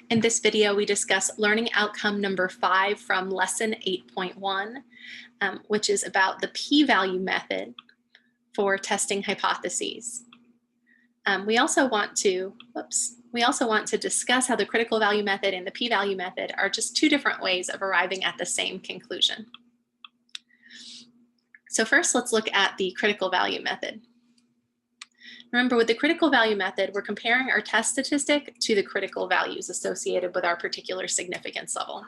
In this video, we discuss learning outcome number 5 from lesson 8.1, which is about the p-value method for testing hypotheses. We also want to discuss how the critical value method and the p-value method are just two different ways of arriving at the same conclusion. So first, let's look at the critical value method. Remember, with the critical value method, we're comparing our test statistic to the critical values associated with our particular significance level.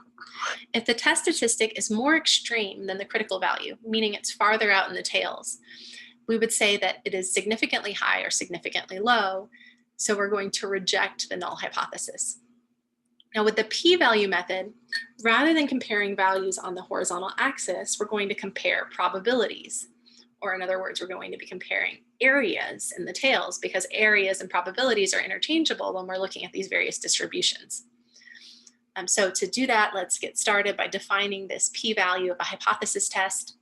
If the test statistic is more extreme than the critical value, meaning it's farther out in the tails, we would say that it is significantly high or significantly low, so we're going to reject the null hypothesis. Now, with the p-value method, rather than comparing values on the horizontal axis, we're going to compare probabilities. Or in other words, we're going to be comparing areas in the tails, because areas and probabilities are interchangeable when we're looking at these various distributions. So to do that, let's get started by defining this p-value of a hypothesis test.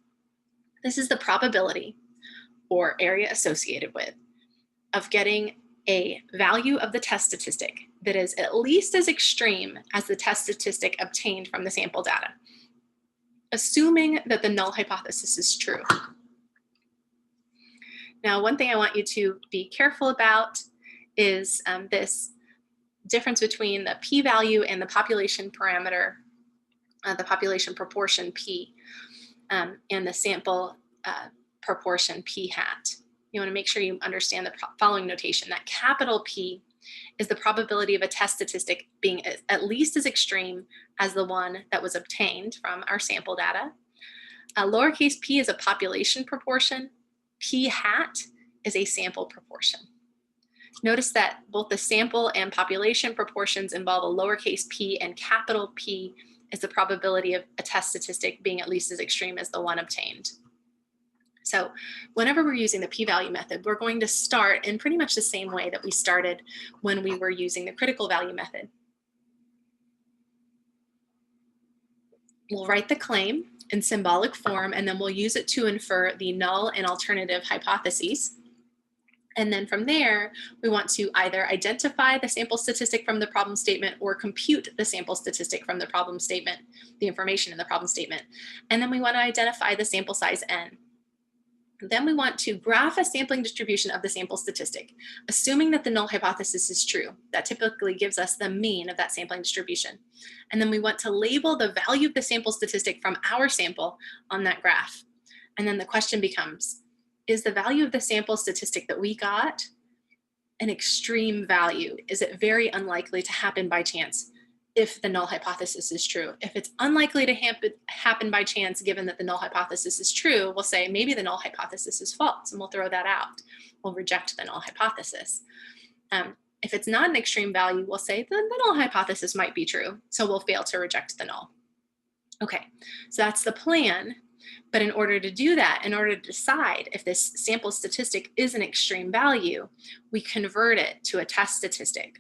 This is the probability, or area associated with, of getting a value of the test statistic that is at least as extreme as the test statistic obtained from the sample data, assuming that the null hypothesis is true. Now, one thing I want you to be careful about is this difference between the p-value and the population parameter, the population proportion p, and the sample proportion p hat. You want to make sure you understand the following notation, that capital P is the probability of a test statistic being at least as extreme as the one that was obtained from our sample data. Lowercase p is a population proportion. P hat is a sample proportion. Notice that both the sample and population proportions involve a lowercase p, and capital P is the probability of a test statistic being at least as extreme as the one obtained. So whenever we're using the p-value method, we're going to start in pretty much the same way that we started when we were using the critical value method. We'll write the claim in symbolic form, and then we'll use it to infer the null and alternative hypotheses. And then from there, we want to either identify the sample statistic from the problem statement or compute the sample statistic from the problem statement, the information in the problem statement. And then we want to identify the sample size n. Then we want to graph a sampling distribution of the sample statistic, assuming that the null hypothesis is true. That typically gives us the mean of that sampling distribution. And then we want to label the value of the sample statistic from our sample on that graph. And then the question becomes, is the value of the sample statistic that we got an extreme value? Is it very unlikely to happen by chance if the null hypothesis is true? If it's unlikely to happen by chance, given that the null hypothesis is true, we'll say maybe the null hypothesis is false, and we'll throw that out. We'll reject the null hypothesis. If it's not an extreme value, we'll say the null hypothesis might be true, so we'll fail to reject the null. Okay, so that's the plan. But in order to do that, in order to decide if this sample statistic is an extreme value, we convert it to a test statistic.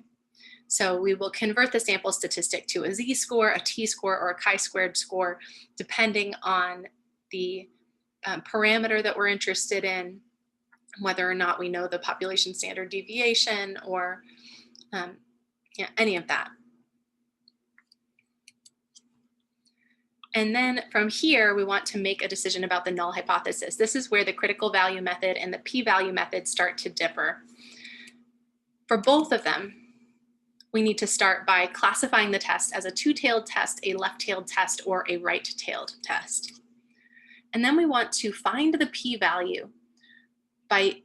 So we will convert the sample statistic to a z-score, a t-score, or a chi-squared score, depending on the parameter that we're interested in, whether or not we know the population standard deviation or any of that. And then from here, we want to make a decision about the null hypothesis. This is where the critical value method and the p-value method start to differ. For both of them, we need to start by classifying the test as a two-tailed test, a left-tailed test, or a right-tailed test. And then we want to find the p-value by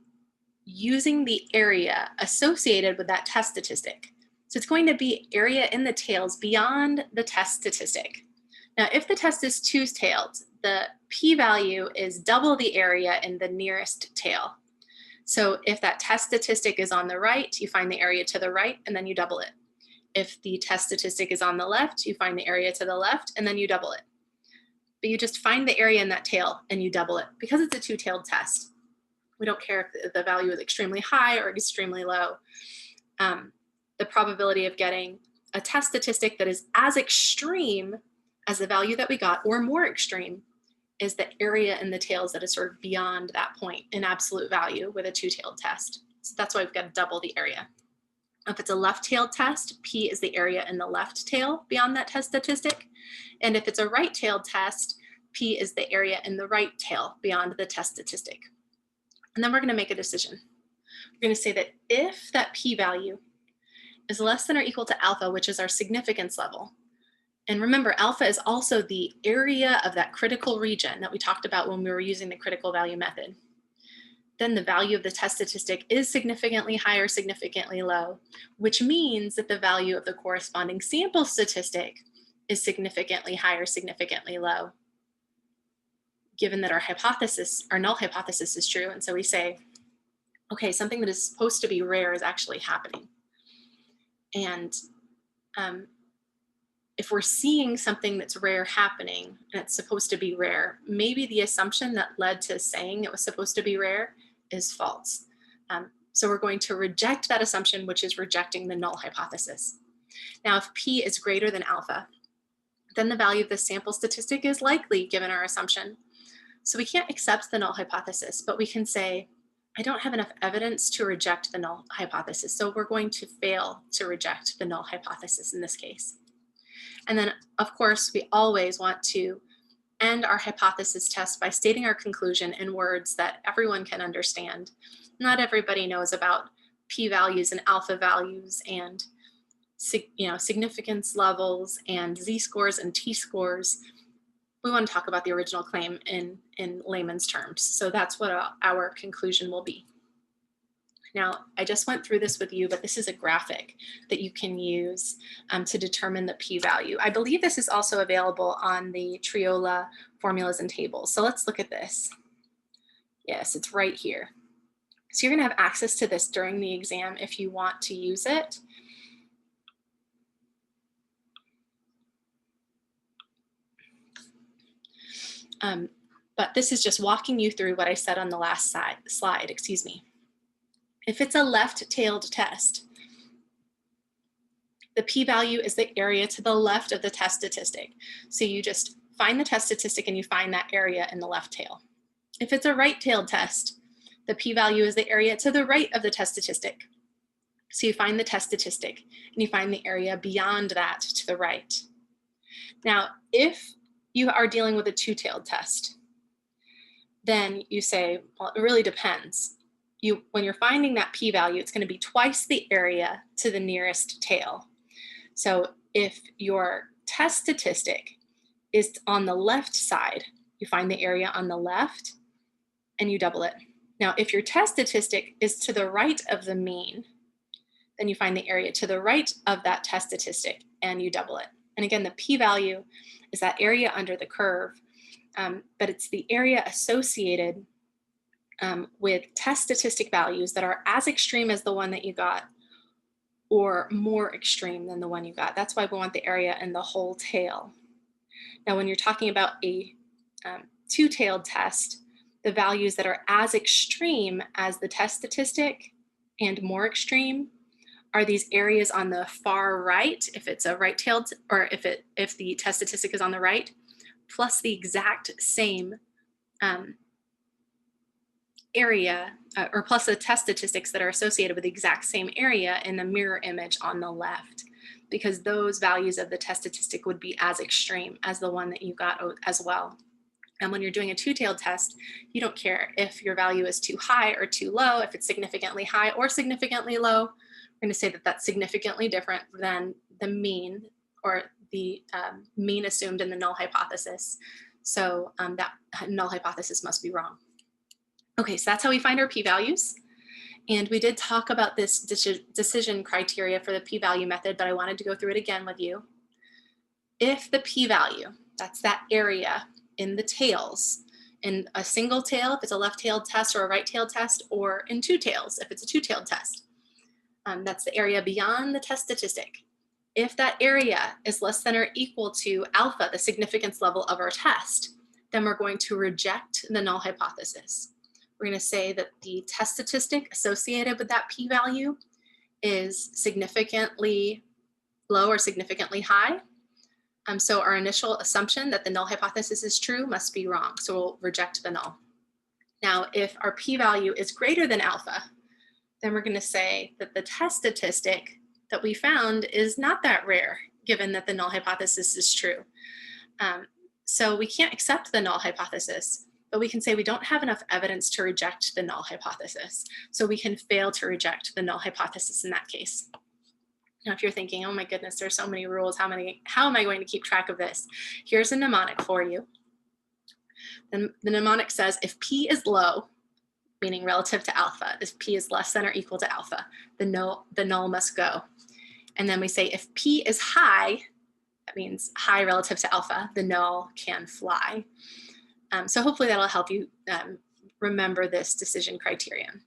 using the area associated with that test statistic. So it's going to be area in the tails beyond the test statistic. Now, if the test is two-tailed, the p-value is double the area in the nearest tail. So if that test statistic is on the right, you find the area to the right, and then you double it. If the test statistic is on the left, you find the area to the left, and then you double it. But you just find the area in that tail, and you double it, because it's a two-tailed test. We don't care if the value is extremely high or extremely low. The probability of getting a test statistic that is as extreme as the value that we got, or more extreme, is the area in the tails that is sort of beyond that point in absolute value with a two-tailed test. So that's why we've got to double the area. If it's a left-tailed test, P is the area in the left tail beyond that test statistic. And if it's a right-tailed test, P is the area in the right tail beyond the test statistic. And then we're going to make a decision. We're going to say that if that p-value is less than or equal to alpha, which is our significance level, and remember, alpha is also the area of that critical region that we talked about when we were using the critical value method, then the value of the test statistic is significantly high or significantly low, which means that the value of the corresponding sample statistic is significantly high or significantly low, given that our hypothesis, our null hypothesis is true. And so we say, okay, something that is supposed to be rare is actually happening. And if we're seeing something that's rare happening and it's supposed to be rare, maybe the assumption that led to saying it was supposed to be rare is false. So we're going to reject that assumption, which is rejecting the null hypothesis. Now, if P is greater than alpha, then the value of the sample statistic is likely given our assumption. So we can't accept the null hypothesis, but we can say, I don't have enough evidence to reject the null hypothesis. So we're going to fail to reject the null hypothesis in this case. And then, of course, we always want to end our hypothesis test by stating our conclusion in words that everyone can understand. Not everybody knows about p-values and alpha values and significance levels and z-scores and t-scores. We want to talk about the original claim in layman's terms. So that's what our conclusion will be. Now, I just went through this with you, but this is a graphic that you can use to determine the p-value. I believe this is also available on the Triola formulas and tables. So let's look at this. Yes, it's right here. So you're going to have access to this during the exam if you want to use it. But this is just walking you through what I said on the last slide, excuse me. If it's a left-tailed test, the p-value is the area to the left of the test statistic. So you just find the test statistic and you find that area in the left tail. If it's a right-tailed test, the p-value is the area to the right of the test statistic. So you find the test statistic and you find the area beyond that to the right. Now, if you are dealing with a two-tailed test, then you say, well, it really depends. When you're finding that p-value, it's going to be twice the area to the nearest tail. So if your test statistic is on the left side, you find the area on the left and you double it. Now, if your test statistic is to the right of the mean, then you find the area to the right of that test statistic and you double it. And again, the p-value is that area under the curve, but it's the area associated with test statistic values that are as extreme as the one that you got or more extreme than the one you got. That's why we want the area in the whole tail. Now, when you're talking about a two-tailed test, the values that are as extreme as the test statistic and more extreme are these areas on the far right, if it's a right-tailed, or if the test statistic is on the right, plus the exact same area, or plus the test statistics that are associated with the exact same area in the mirror image on the left, because those values of the test statistic would be as extreme as the one that you got as well. And when you're doing a two-tailed test, you don't care if your value is too high or too low, if it's significantly high or significantly low. We're going to say that that's significantly different than the mean, or the mean assumed in the null hypothesis. So that null hypothesis must be wrong. Okay, so that's how we find our p-values. And we did talk about this decision criteria for the p-value method, but I wanted to go through it again with you. If the p-value, that's that area in the tails, in a single tail, if it's a left-tailed test or a right-tailed test, or in two tails, if it's a two-tailed test, that's the area beyond the test statistic. If that area is less than or equal to alpha, the significance level of our test, then we're going to reject the null hypothesis. We're going to say that the test statistic associated with that p-value is significantly low or significantly high. So our initial assumption that the null hypothesis is true must be wrong. So we'll reject the null. Now, if our p-value is greater than alpha, then we're going to say that the test statistic that we found is not that rare, given that the null hypothesis is true. So we can't accept the null hypothesis, but we can say we don't have enough evidence to reject the null hypothesis. So we can fail to reject the null hypothesis in that case. Now, if you're thinking, oh my goodness, there's so many rules, how am I going to keep track of this? Here's a mnemonic for you. The mnemonic says if P is low, meaning relative to alpha, if P is less than or equal to alpha, the null must go. And then we say if P is high, that means high relative to alpha, the null can fly. So hopefully that'll help you remember this decision criterion.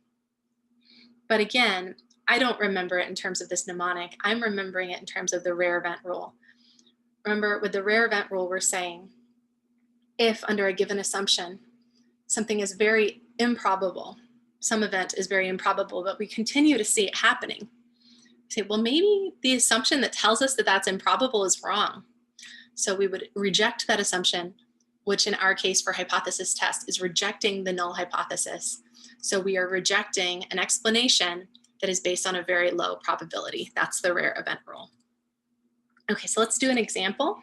But again, I don't remember it in terms of this mnemonic. I'm remembering it in terms of the rare event rule. Remember, with the rare event rule, we're saying if under a given assumption, something is very improbable, some event is very improbable, but we continue to see it happening. Say, well, maybe the assumption that tells us that that's improbable is wrong. So we would reject that assumption, which in our case for hypothesis test is rejecting the null hypothesis. So we are rejecting an explanation that is based on a very low probability. That's the rare event rule. Okay, so let's do an example.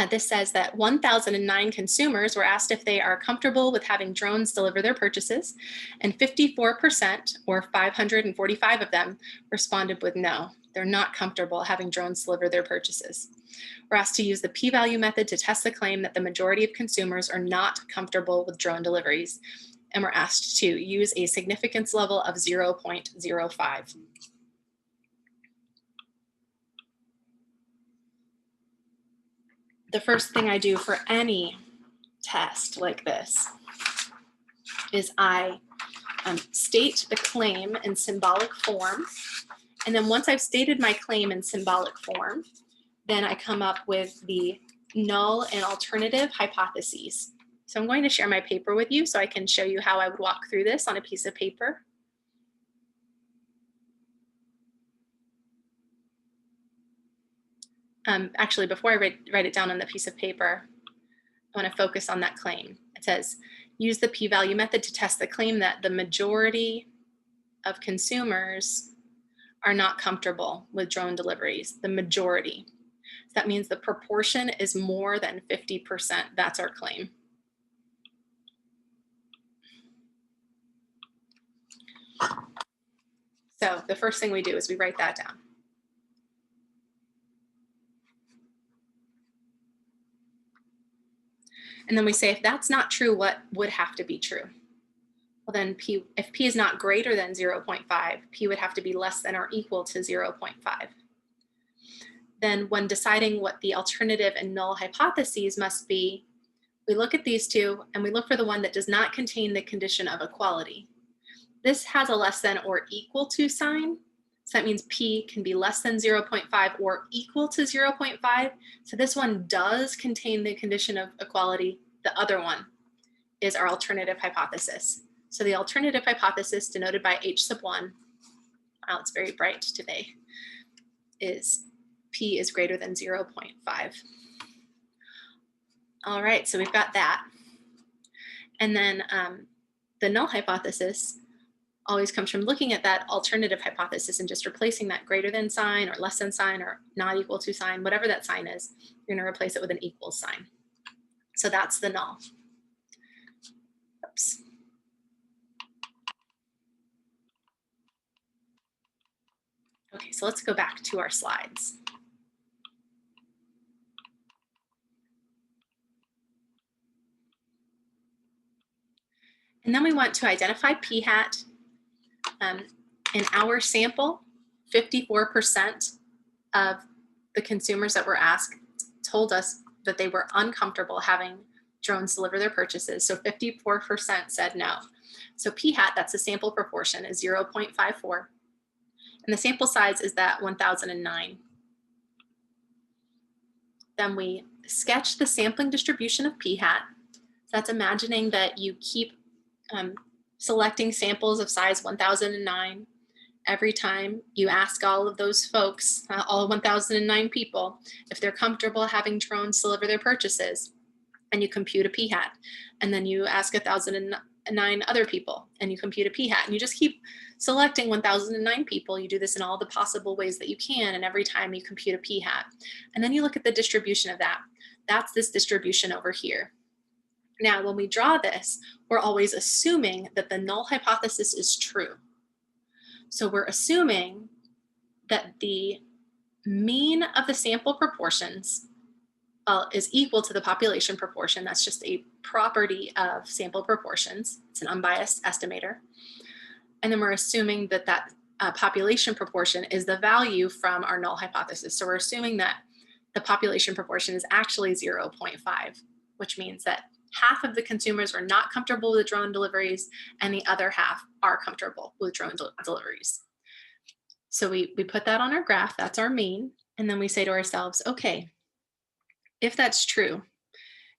This says that 1,009 consumers were asked if they are comfortable with having drones deliver their purchases, and 54%, or 545 of them, responded with no. They're not comfortable having drones deliver their purchases. We're asked to use the p-value method to test the claim that the majority of consumers are not comfortable with drone deliveries, and we're asked to use a significance level of 0.05. The first thing I do for any test like this is I state the claim in symbolic form. And then once I've stated my claim in symbolic form, then I come up with the null and alternative hypotheses. So I'm going to share my paper with you so I can show you how I would walk through this on a piece of paper. Actually, before I write it down on the piece of paper, I want to focus on that claim. It says, use the p-value method to test the claim that the majority of consumers are not comfortable with drone deliveries, the majority. So that means the proportion is more than 50%. That's our claim. So the first thing we do is we write that down. And then we say, if that's not true, what would have to be true? Well, then if P is not greater than 0.5, P would have to be less than or equal to 0.5. Then when deciding what the alternative and null hypotheses must be, we look at these two and we look for the one that does not contain the condition of equality. This has a less than or equal to sign. So that means P can be less than 0.5 or equal to 0.5. So this one does contain the condition of equality. The other one is our alternative hypothesis. So the alternative hypothesis, denoted by H1, wow, it's very bright today, is P is greater than 0.5. All right, so we've got that. And then the null hypothesis always comes from looking at that alternative hypothesis and just replacing that greater than sign or less than sign or not equal to sign, whatever that sign is, you're going to replace it with an equal sign. So that's the null. Oops. Okay, so let's go back to our slides. And then we want to identify p hat. In our sample, 54% of the consumers that were asked told us that they were uncomfortable having drones deliver their purchases. So 54% said no. So p hat, that's the sample proportion, is 0.54. And the sample size is that 1,009. Then we sketch the sampling distribution of p hat. That's imagining that you keep selecting samples of size 1,009 every time you ask all of those folks, all 1,009 people, if they're comfortable having drones deliver their purchases, and you compute a p hat. And then you ask other people, and you compute a p-hat, and you just keep selecting 1009 people. You do this in all the possible ways that you can, and every time you compute a p-hat. And then you look at the distribution of that. That's this distribution over here. Now, when we draw this, we're always assuming that the null hypothesis is true. So we're assuming that the mean of the sample proportions is equal to the population proportion. That's just a property of sample proportions. It's an unbiased estimator. And then we're assuming that that population proportion is the value from our null hypothesis. So we're assuming that the population proportion is actually 0.5, which means that half of the consumers are not comfortable with drone deliveries and the other half are comfortable with drone deliveries. So we put that on our graph, that's our mean. And then we say to ourselves, okay, if that's true,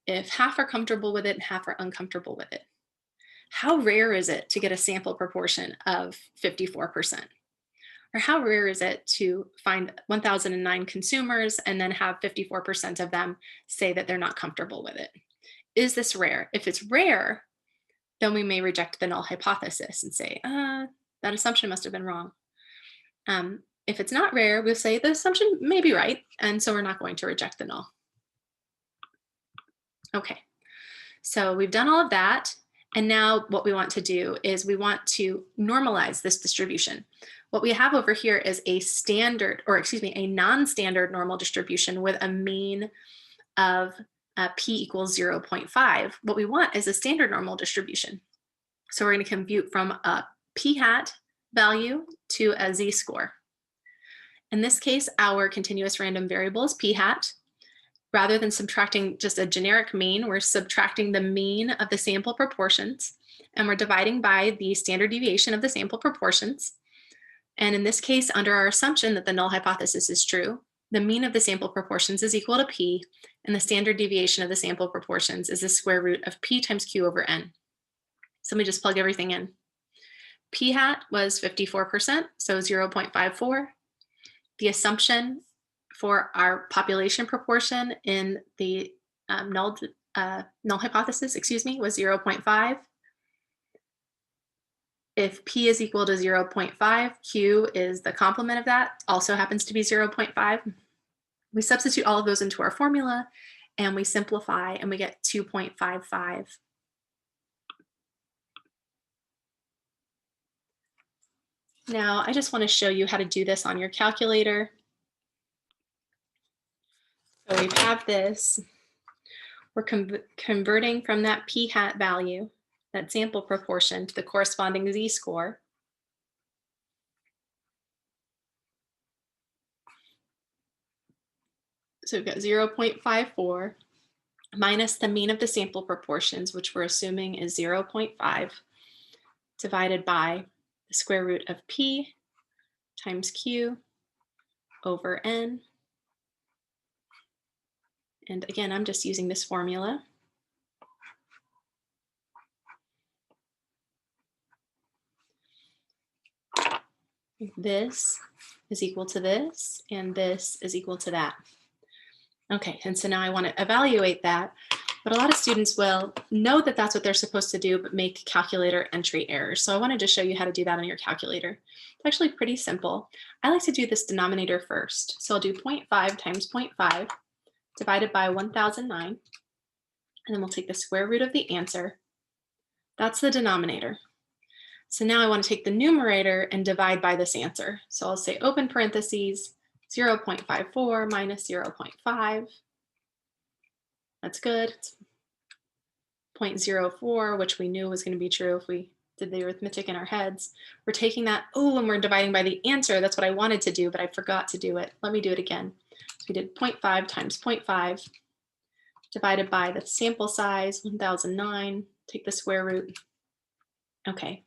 if half are comfortable with it and half are uncomfortable with it, how rare is it to get a sample proportion of 54%? Or how rare is it to find 1009 consumers and then have 54% of them say that they're not comfortable with it? Is this rare? If it's rare, then we may reject the null hypothesis and say, that assumption must have been wrong. If it's not rare, we'll say the assumption may be right, and so we're not going to reject the null. Okay, so we've done all of that, and now what we want to do is we want to normalize this distribution. What we have over here is a standard, or excuse me, a non-standard normal distribution with a mean of p equals 0.5. What we want is a standard normal distribution. So we're going to compute from a p-hat value to a z-score. In this case, our continuous random variable is p-hat. Rather than subtracting just a generic mean, we're subtracting the mean of the sample proportions, and we're dividing by the standard deviation of the sample proportions. And in this case, under our assumption that the null hypothesis is true, the mean of the sample proportions is equal to p, and the standard deviation of the sample proportions is the square root of p times q over n. So let me just plug everything in. P-hat was 54%, so 0.54. The assumption for our population proportion in the null hypothesis, was 0.5. If p is equal to 0.5, q is the complement of that, also happens to be 0.5. We substitute all of those into our formula and we simplify and we get 2.55. Now, I just want to show you how to do this on your calculator. So we have this. We're converting from that p-hat value, that sample proportion, to the corresponding z-score. So we've got 0.54 minus the mean of the sample proportions, which we're assuming is 0.5, divided by the square root of p times q over n. And again, I'm just using this formula. This is equal to this, and this is equal to that. Okay, and so now I want to evaluate that, but a lot of students will know that that's what they're supposed to do, but make calculator entry errors. So I wanted to show you how to do that on your calculator. It's actually pretty simple. I like to do this denominator first. So I'll do 0.5 times 0.5 divided by 1009, and then we'll take the square root of the answer. That's the denominator. So now I want to take the numerator and divide by this answer. So I'll say open parentheses, 0.54 minus 0.5. That's good. It's 0.04, which we knew was going to be true if we did the arithmetic in our heads. We're taking that, and we're dividing by the answer. That's what I wanted to do, but I forgot to do it. Let me do it again. So we did 0.5 times 0.5 divided by the sample size, 1009, take the square root. Okay,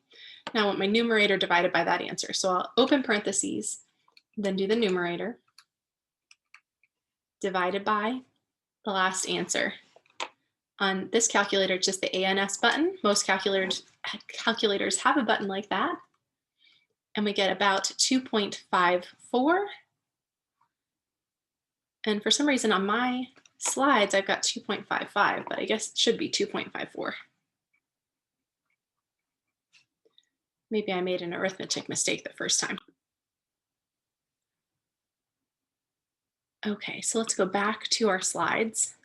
now I want my numerator divided by that answer. So I'll open parentheses, then do the numerator, divided by the last answer. On this calculator, it's just the ANS button. Most calculators have a button like that. And we get about 2.54. And for some reason on my slides, I've got 2.55, but I guess it should be 2.54. Maybe I made an arithmetic mistake the first time. Okay, so let's go back to our slides.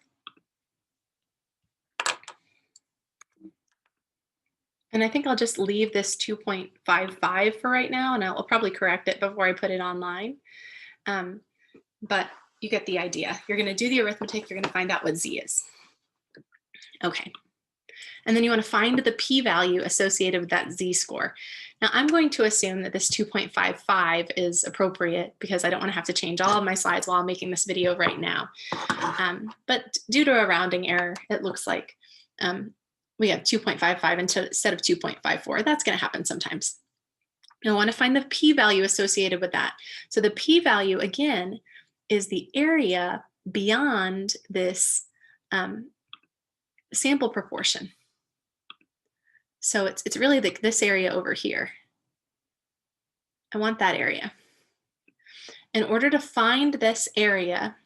And I think I'll just leave this 2.55 for right now, and I'll probably correct it before I put it online. But you get the idea. You're going to do the arithmetic, you're going to find out what z is. Okay. And then you want to find the p-value associated with that z-score. Now I'm going to assume that this 2.55 is appropriate because I don't want to have to change all of my slides while I'm making this video right now. But due to a rounding error, it looks like we have 2.55 instead of 2.54. That's going to happen sometimes. Now I want to find the p-value associated with that. So the p-value, again, is the area beyond this sample proportion. So it's really this area over here. I want that area. In order to find this area,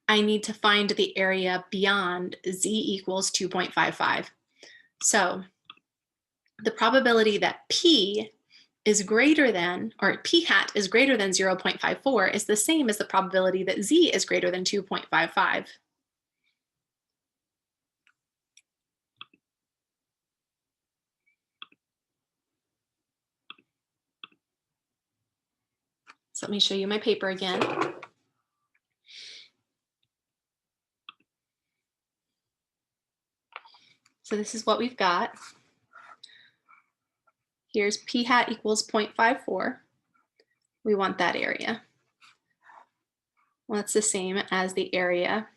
I need to find the area beyond z equals 2.55. So the probability that p is greater than, or p hat is greater than 0.54 is the same as the probability that z is greater than 2.55. So let me show you my paper again. So this is what we've got. Here's p hat equals 0.54. We want that area. Well, it's the same as the area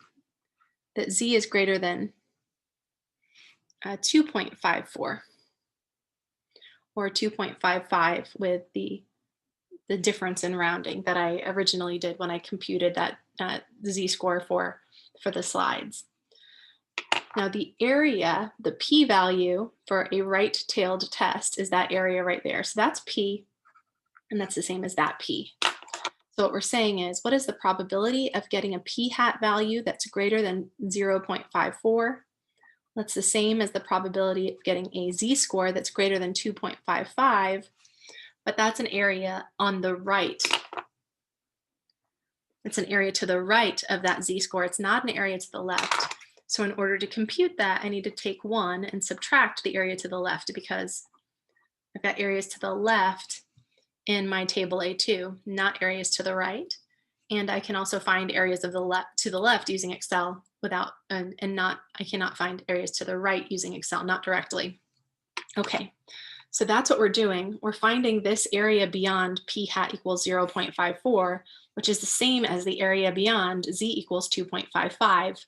that z is greater than 2.54 or 2.55 with the difference in rounding that I originally did when I computed that z-score for the slides. Now the area, the p-value for a right-tailed test is that area right there. So that's p, and that's the same as that p. So what we're saying is, what is the probability of getting a p hat value that's greater than 0.54? That's the same as the probability of getting a z-score that's greater than 2.55, but that's an area on the right. It's an area to the right of that z-score. It's not an area to the left. So in order to compute that, I need to take 1 and subtract the area to the left because I've got areas to the left in my table A2, not areas to the right. And I can also find areas of to the left using Excel without, I cannot find areas to the right using Excel, not directly. Okay, so that's what we're doing. We're finding this area beyond p hat equals 0.54, which is the same as the area beyond z equals 2.55.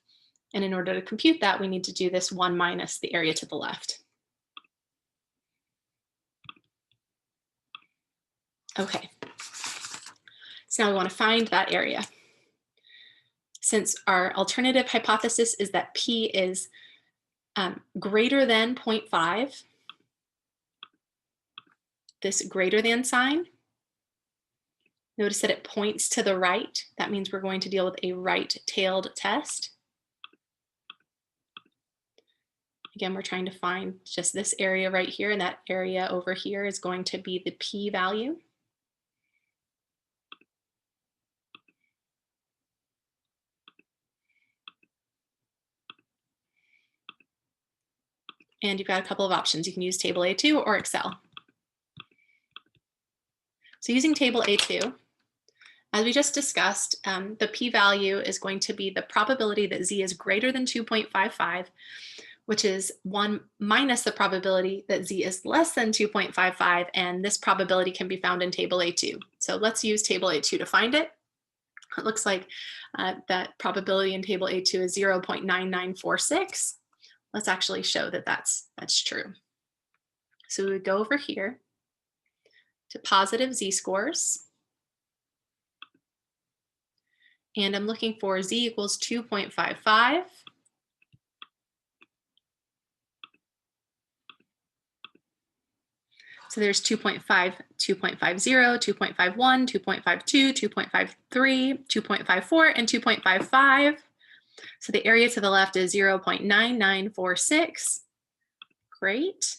And in order to compute that, we need to do this 1 minus the area to the left. Okay, so now we want to find that area. Since our alternative hypothesis is that p is greater than 0.5, this greater than sign, notice that it points to the right. That means we're going to deal with a right-tailed test. Again, we're trying to find just this area right here, and that area over here is going to be the p-value. And you've got a couple of options. You can use table A2 or Excel. So using table A2, as we just discussed, the p-value is going to be the probability that z is greater than 2.55, which is 1 minus the probability that z is less than 2.55, and this probability can be found in table A2. So let's use table A2 to find it. It looks like that probability in table A2 is 0.9946. Let's actually show that that's true. So we would go over here to positive z-scores. And I'm looking for z equals 2.55. So there's 2.5, 2.50, 2.51, 2.52, 2.53, 2.54, and 2.55. So the area to the left is 0.9946. Great.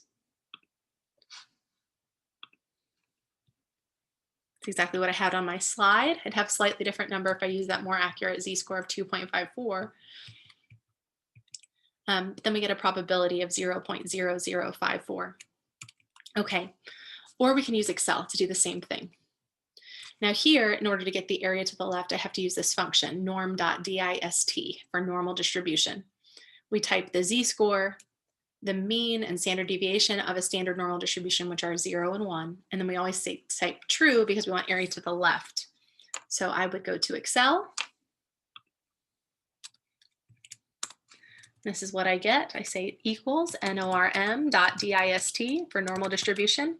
It's exactly what I had on my slide. I'd have a slightly different number if I use that more accurate z-score of 2.54. But then we get a probability of 0.0054. Okay, or we can use Excel to do the same thing. Now here, in order to get the area to the left, I have to use this function, norm.dist, for normal distribution. We type the z-score, the mean and standard deviation of a standard normal distribution, which are 0 and 1. And then we always type true because we want area to the left. So I would go to Excel. This is what I get. I say equals norm.dist for normal distribution.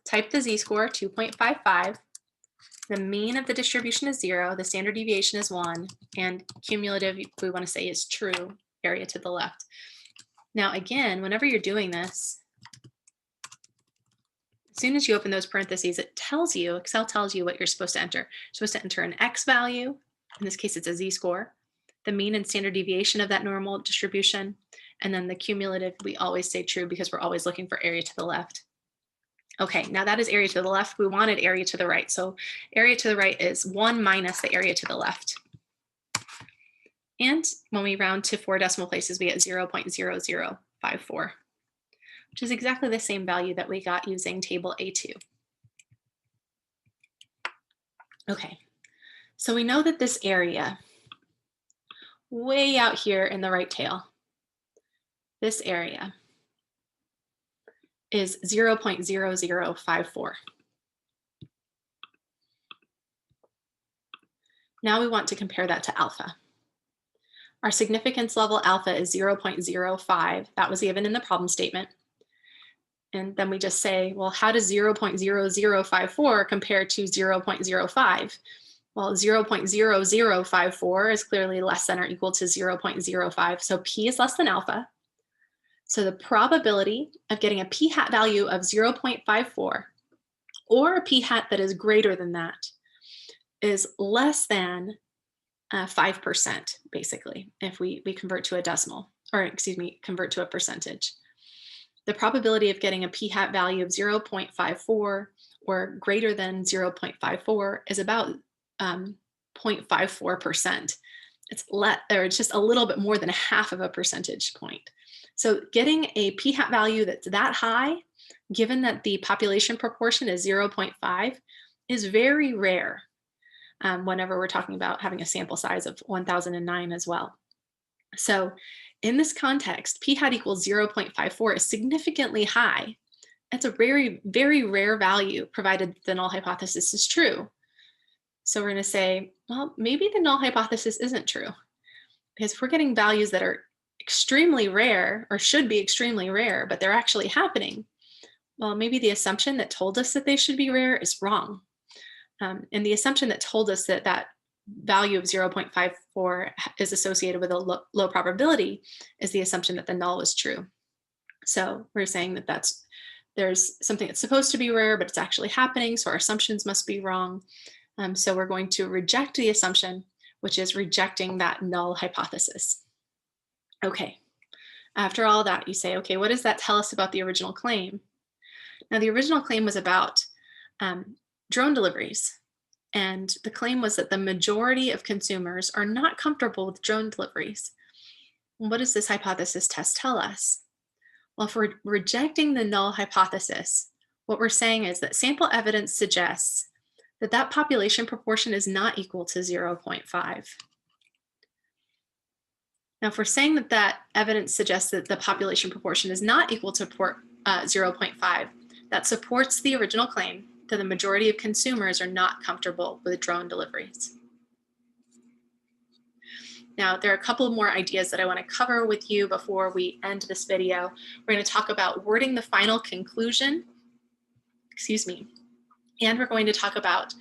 Type the z-score, 2.55. The mean of the distribution is 0. The standard deviation is 1. And cumulative, we want to say, is true, area to the left. Now, again, whenever you're doing this, as soon as you open those parentheses, it tells you, Excel tells you what you're supposed to enter. You're supposed to enter an X value. In this case, it's a z-score, the mean and standard deviation of that normal distribution, and then the cumulative, we always say true because we're always looking for area to the left. Okay, now that is area to the left. We wanted area to the right. So area to the right is 1 minus the area to the left. And when we round to 4 decimal places, we get 0.0054, which is exactly the same value that we got using table A2. Okay, so we know that this area, way out here in the right tail, this area is 0.0054. Now we want to compare that to alpha. Our significance level alpha is 0.05. That was given in the problem statement. And then we just say, well, how does 0.0054 compare to 0.05? Well, 0.0054 is clearly less than or equal to 0.05. So P is less than alpha. So the probability of getting a p-hat value of 0.54 or a p-hat that is greater than that is less than 5%, basically, if we convert to a decimal, or excuse me, convert to a percentage. The probability of getting a p-hat value of 0.54 or greater than 0.54 is about 0.54%. It's just a little bit more than a half of a percentage point. So getting a p-hat value that's that high, given that the population proportion is 0.5, is very rare whenever we're talking about having a sample size of 1009 as well. So in this context, p-hat equals 0.54 is significantly high. It's a very, very rare value provided the null hypothesis is true. So we're going to say, well, maybe the null hypothesis isn't true, because if we're getting values that are extremely rare or should be extremely rare, but they're actually happening, well, maybe the assumption that told us that they should be rare is wrong. And the assumption that told us that that value of 0.54 is associated with a low probability is the assumption that the null is true. So we're saying that there's something that's supposed to be rare, but it's actually happening, so our assumptions must be wrong. So we're going to reject the assumption, which is rejecting that null hypothesis. Okay, after all that, you say, okay, what does that tell us about the original claim? Now, the original claim was about drone deliveries. And the claim was that the majority of consumers are not comfortable with drone deliveries. What does this hypothesis test tell us? Well, if we're rejecting the null hypothesis, what we're saying is that sample evidence suggests that that population proportion is not equal to 0.5. Now, if we're saying that that evidence suggests that the population proportion is not equal to 0.5, that supports the original claim that the majority of consumers are not comfortable with drone deliveries. Now, there are a couple more ideas that I want to cover with you before we end this video. We're going to talk about wording the final conclusion, and we're going to talk about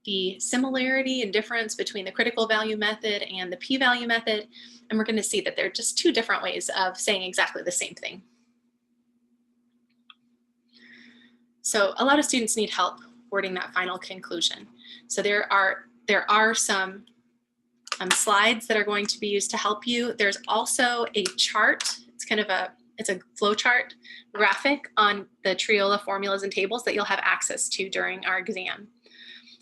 the similarity and difference between the critical value method and the p-value method, and we're going to see that they're just two different ways of saying exactly the same thing. So a lot of students need help wording that final conclusion. So there are some slides that are going to be used to help you. There's also a chart. It's kind of a it's a flowchart graphic on the Triola formulas and tables that you'll have access to during our exam.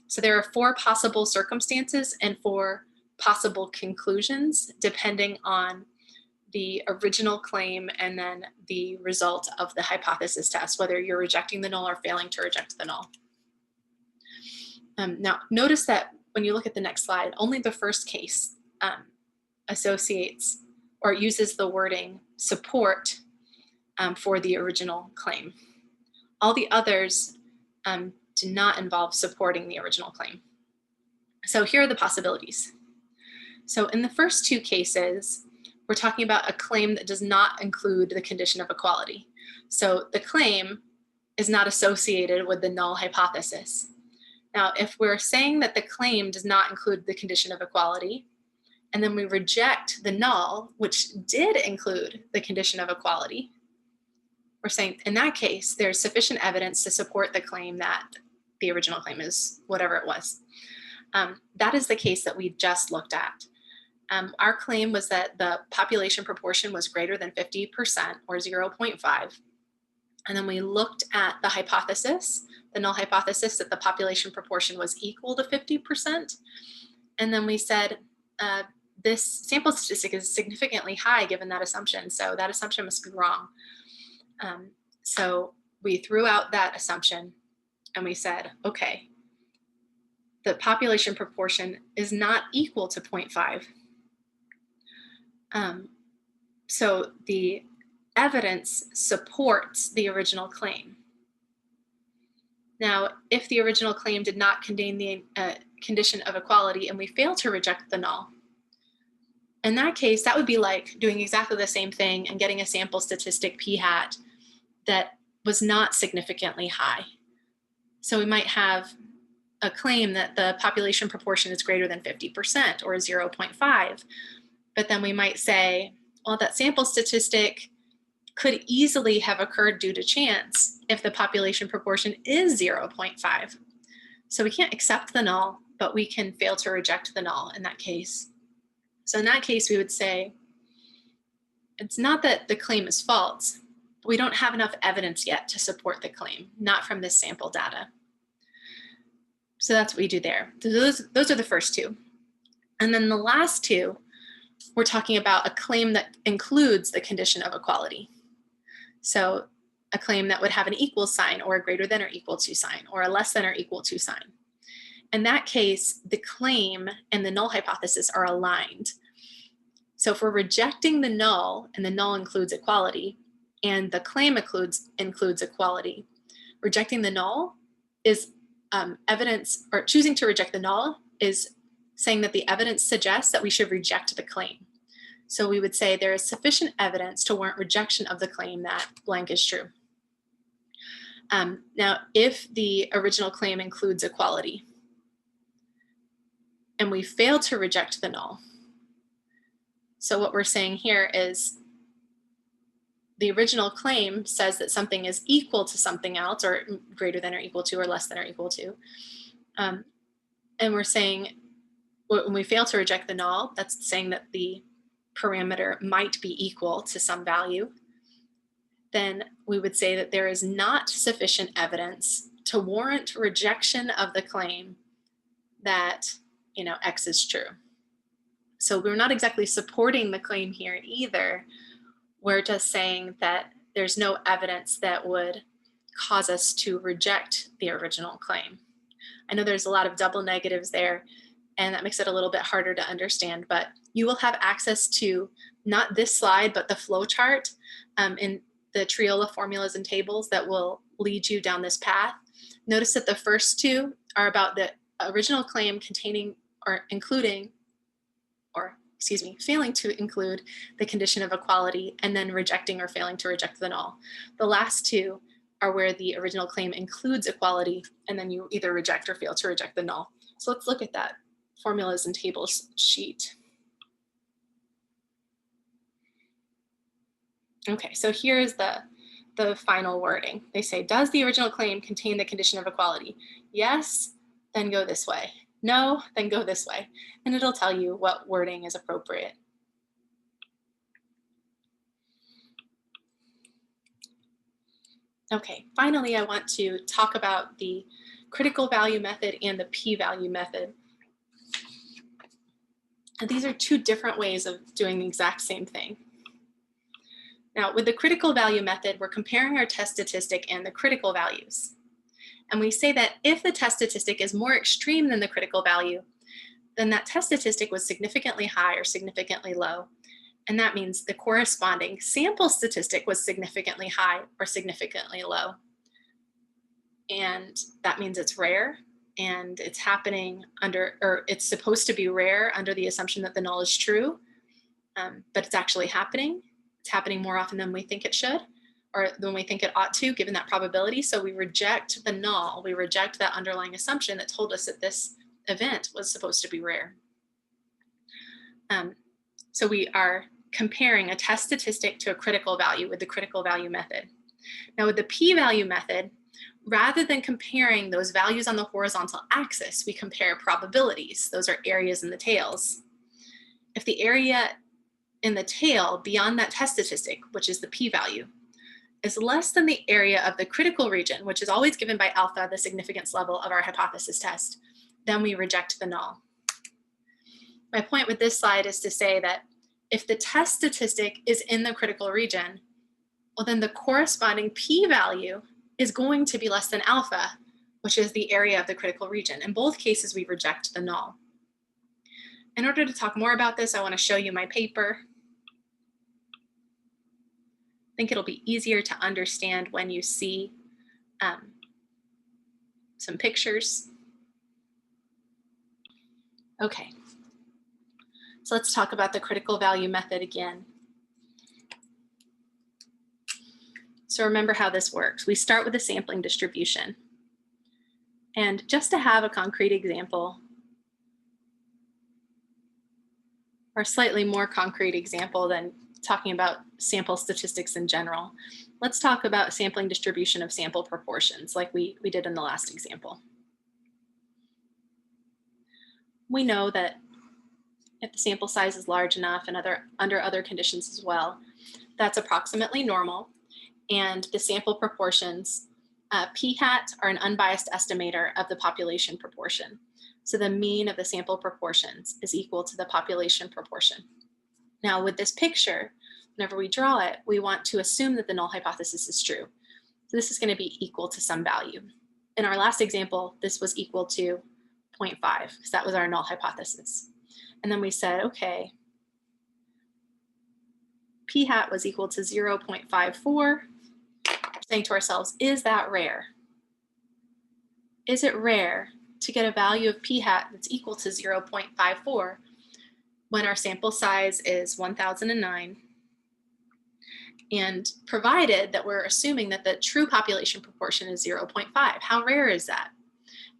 So there are 4 possible circumstances and 4 possible conclusions depending on the original claim and then the result of the hypothesis test, whether you're rejecting the null or failing to reject the null. Now, notice that when you look at the next slide, only the first case associates or uses the wording support for the original claim. All the others do not involve supporting the original claim. So here are the possibilities. So in the first 2 cases, we're talking about a claim that does not include the condition of equality. So the claim is not associated with the null hypothesis. Now, if we're saying that the claim does not include the condition of equality, and then we reject the null, which did include the condition of equality, we're saying in that case, there's sufficient evidence to support the claim that the original claim is whatever it was. That is the case that we just looked at. Our claim was that the population proportion was greater than 50% or 0.5. And then we looked at the hypothesis, the null hypothesis that the population proportion was equal to 50%. And then we said, this sample statistic is significantly high given that assumption. So that assumption must be wrong. So we threw out that assumption and we said, okay, the population proportion is not equal to 0.5. So the evidence supports the original claim. Now, if the original claim did not contain the condition of equality and we fail to reject the null, in that case, that would be like doing exactly the same thing and getting a sample statistic p hat that was not significantly high. So we might have a claim that the population proportion is greater than 50% or 0.5, but then we might say, well, that sample statistic could easily have occurred due to chance if the population proportion is 0.5. So we can't accept the null, but we can fail to reject the null in that case. So in that case, we would say, it's not that the claim is false, but we don't have enough evidence yet to support the claim, not from this sample data. So that's what we do there. Those are the first 2. And then the last 2, we're talking about a claim that includes the condition of equality. So a claim that would have an equal sign or a greater than or equal to sign or a less than or equal to sign. In that case, the claim and the null hypothesis are aligned. So if we're rejecting the null and the null includes equality and the claim includes equality, rejecting the null is evidence, or choosing to reject the null is saying that the evidence suggests that we should reject the claim. So we would say there is sufficient evidence to warrant rejection of the claim that blank is true. Now, if the original claim includes equality and we fail to reject the null, so what we're saying here is the original claim says that something is equal to something else or greater than or equal to or less than or equal to. And we're saying when we fail to reject the null, that's saying that the parameter might be equal to some value. Then we would say that there is not sufficient evidence to warrant rejection of the claim that, X is true. So we're not exactly supporting the claim here either. We're just saying that there's no evidence that would cause us to reject the original claim. I know there's a lot of double negatives there, and that makes it a little bit harder to understand, but you will have access to not this slide, but the flow chart in the Triola formulas and tables that will lead you down this path. Notice that the first 2 are about the original claim containing or including, or excuse me, failing to include the condition of equality and then rejecting or failing to reject the null. The last 2 are where the original claim includes equality and then you either reject or fail to reject the null. So let's look at that formulas and tables sheet. Okay, so here's the final wording. They say, does the original claim contain the condition of equality? Yes, then go this way. No, then go this way. And it'll tell you what wording is appropriate. Okay, finally, I want to talk about the critical value method and the p-value method. And these are two different ways of doing the exact same thing. Now, with the critical value method, we're comparing our test statistic and the critical values. And we say that if the test statistic is more extreme than the critical value, then that test statistic was significantly high or significantly low. And that means the corresponding sample statistic was significantly high or significantly low. And that means it's rare, and it's happening under, or it's supposed to be rare under the assumption that the null is true, but it's actually happening. It's happening more often than we think it should, or than we think it ought to, given that probability. So we reject the null. We reject that underlying assumption that told us that this event was supposed to be rare. So we are comparing a test statistic to a critical value with the critical value method. Now with the p-value method, rather than comparing those values on the horizontal axis, we compare probabilities. Those are areas in the tails. If the area in the tail beyond that test statistic, which is the p-value, is less than the area of the critical region, which is always given by alpha, the significance level of our hypothesis test, then we reject the null. My point with this slide is to say that if the test statistic is in the critical region, well, then the corresponding p-value is going to be less than alpha, which is the area of the critical region. In both cases, we reject the null. In order to talk more about this, I want to show you my paper. I think it'll be easier to understand when you see some pictures. Okay, so let's talk about the critical value method again. So remember how this works. We start with a sampling distribution. And just to have a concrete example, or a slightly more concrete example than talking about sample statistics in general, let's talk about sampling distribution of sample proportions like we did in the last example. We know that if the sample size is large enough and under other conditions as well, that's approximately normal. And the sample proportions, p-hat are an unbiased estimator of the population proportion. So the mean of the sample proportions is equal to the population proportion. Now with this picture, whenever we draw it, we want to assume that the null hypothesis is true. So this is going to be equal to some value. In our last example, this was equal to 0.5, because that was our null hypothesis. And then we said, okay, p-hat was equal to 0.54, saying to ourselves, is that rare? Is it rare to get a value of p-hat that's equal to 0.54 when our sample size is 1009, and provided that we're assuming that the true population proportion is 0.5? How rare is that?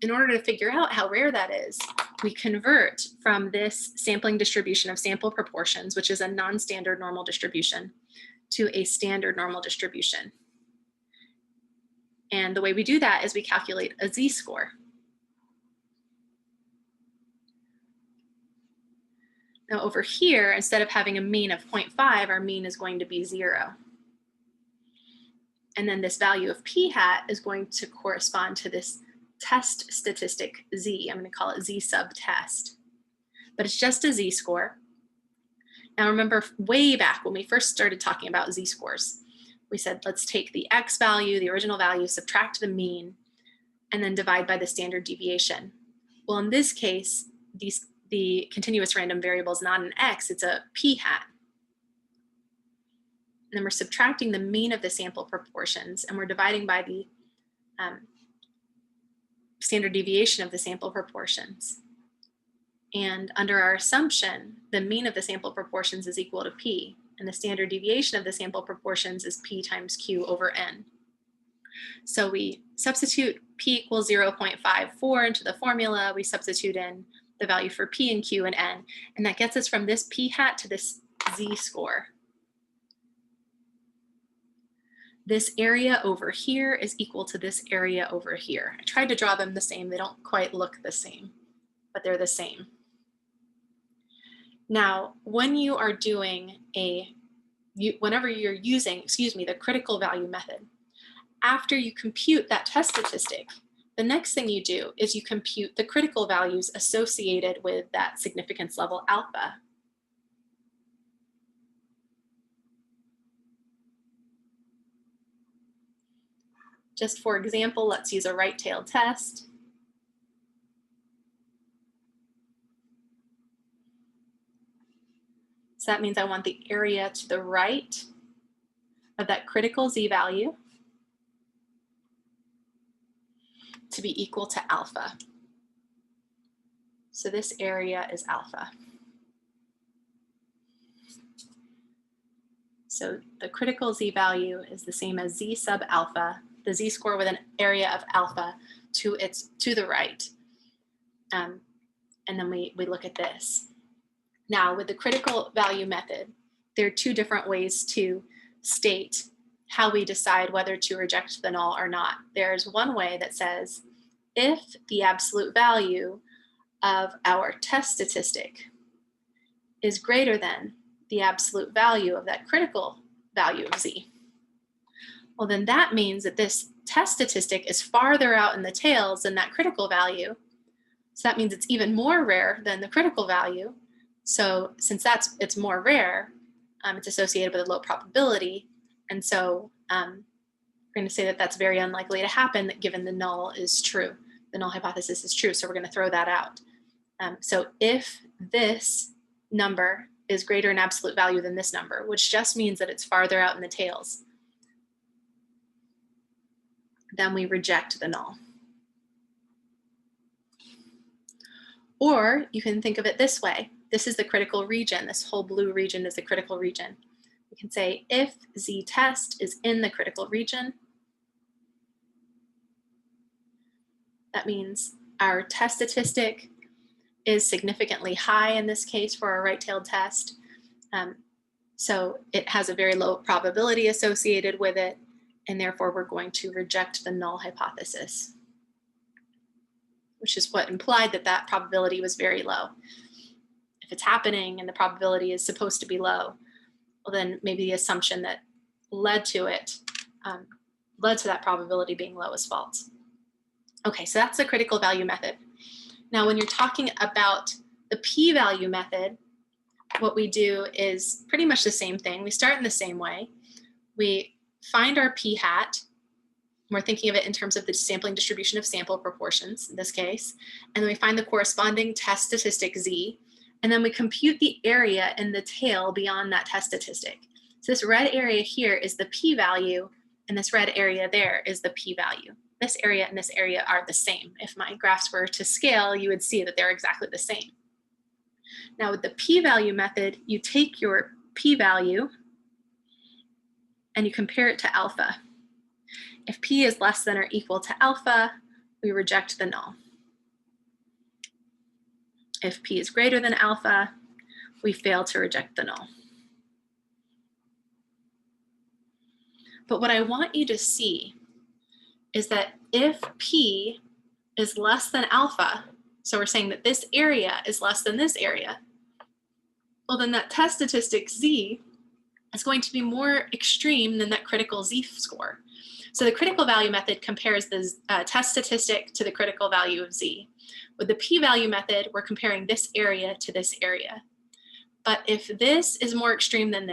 In order to figure out how rare that is, we convert from this sampling distribution of sample proportions, which is a non-standard normal distribution, to a standard normal distribution. And the way we do that is we calculate a z-score. Now over here, instead of having a mean of 0.5, our mean is going to be 0. And then this value of p-hat is going to correspond to this test statistic z. I'm going to call it z sub test. But it's just a z-score. Now remember way back when we first started talking about z-scores, we said let's take the x value, the original value, subtract the mean, and then divide by the standard deviation. Well, in this case, the continuous random variable is not an x, it's a p-hat. And then we're subtracting the mean of the sample proportions, and we're dividing by the standard deviation of the sample proportions. And under our assumption, the mean of the sample proportions is equal to p, and the standard deviation of the sample proportions is p times q over n. So we substitute p equals 0.54 into the formula, we substitute in the value for p and q and n, and that gets us from this p-hat to this z-score. This area over here is equal to this area over here. I tried to draw them the same. They don't quite look the same, but they're the same. Now, when you are doing whenever you're using, the critical value method, after you compute that test statistic, the next thing you do is you compute the critical values associated with that significance level alpha. Just for example, let's use a right-tailed test. So that means I want the area to the right of that critical z-value to be equal to alpha. So this area is alpha. So the critical z-value is the same as z sub alpha, the z-score with an area of alpha to the right. And then we look at this. Now, with the critical value method, there are two different ways to state how we decide whether to reject the null or not. There's one way that says, if the absolute value of our test statistic is greater than the absolute value of that critical value of z, well, then that means that this test statistic is farther out in the tails than that critical value. So that means it's even more rare than the critical value. So since it's more rare, it's associated with a low probability. And so we're going to say that that's very unlikely to happen given the null is true. The null hypothesis is true, so we're going to throw that out. So if this number is greater in absolute value than this number, which just means that it's farther out in the tails, then we reject the null. Or you can think of it this way. This is the critical region. This whole blue region is the critical region. We can say if z test is in the critical region, that means our test statistic is significantly high in this case for our right-tailed test. So it has a very low probability associated with it, and therefore we're going to reject the null hypothesis, which is what implied that that probability was very low. If it's happening and the probability is supposed to be low, well then maybe the assumption that led to that probability being low is false. Okay, so that's the critical value method. Now when you're talking about the p-value method, what we do is pretty much the same thing. We start in the same way. We find our p-hat. We're thinking of it in terms of the sampling distribution of sample proportions in this case. And then we find the corresponding test statistic z. And then we compute the area in the tail beyond that test statistic. So this red area here is the p-value, and this red area there is the p-value. This area and this area are the same. If my graphs were to scale, you would see that they're exactly the same. Now with the p-value method, you take your p-value and you compare it to alpha. If p is less than or equal to alpha, we reject the null. If p is greater than alpha, we fail to reject the null. But what I want you to see is that if p is less than alpha, so we're saying that this area is less than this area, well then that test statistic z is going to be more extreme than that critical z-score. So the critical value method compares the test statistic to the critical value of z. With the p-value method, we're comparing this area to this area. But if this is more extreme than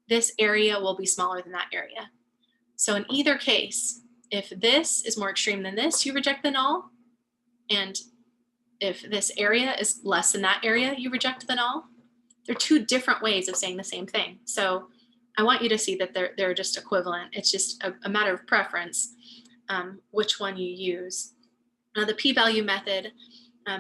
this area will be smaller than that area. So in either case, if this is more extreme than this, you reject the null. And if this area is less than that area, you reject the null. They're two different ways of saying the same thing. So I want you to see that they're just equivalent. It's just a matter of preference, which one you use. Now the p-value method,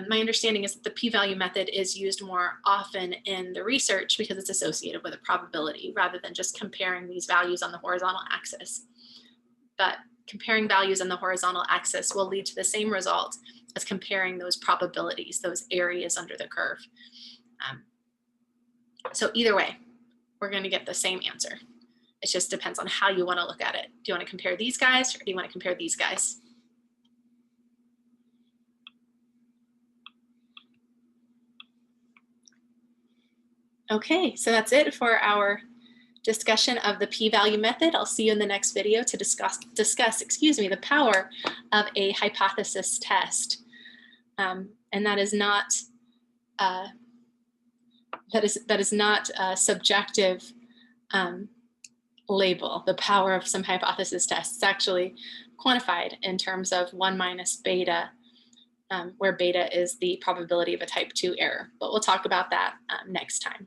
my understanding is that the p-value method is used more often in the research because it's associated with a probability rather than just comparing these values on the horizontal axis. But comparing values on the horizontal axis will lead to the same result as comparing those probabilities, those areas under the curve. So either way, we're going to get the same answer. It just depends on how you want to look at it. Do you want to compare these guys or do you want to compare these guys? Okay, so that's it for our discussion of the p-value method. I'll see you in the next video to discuss the power of a hypothesis test. And that is not a subjective label. The power of some hypothesis tests. It's actually quantified in terms of 1 minus beta, where beta is the probability of a type 2 error. But we'll talk about that next time.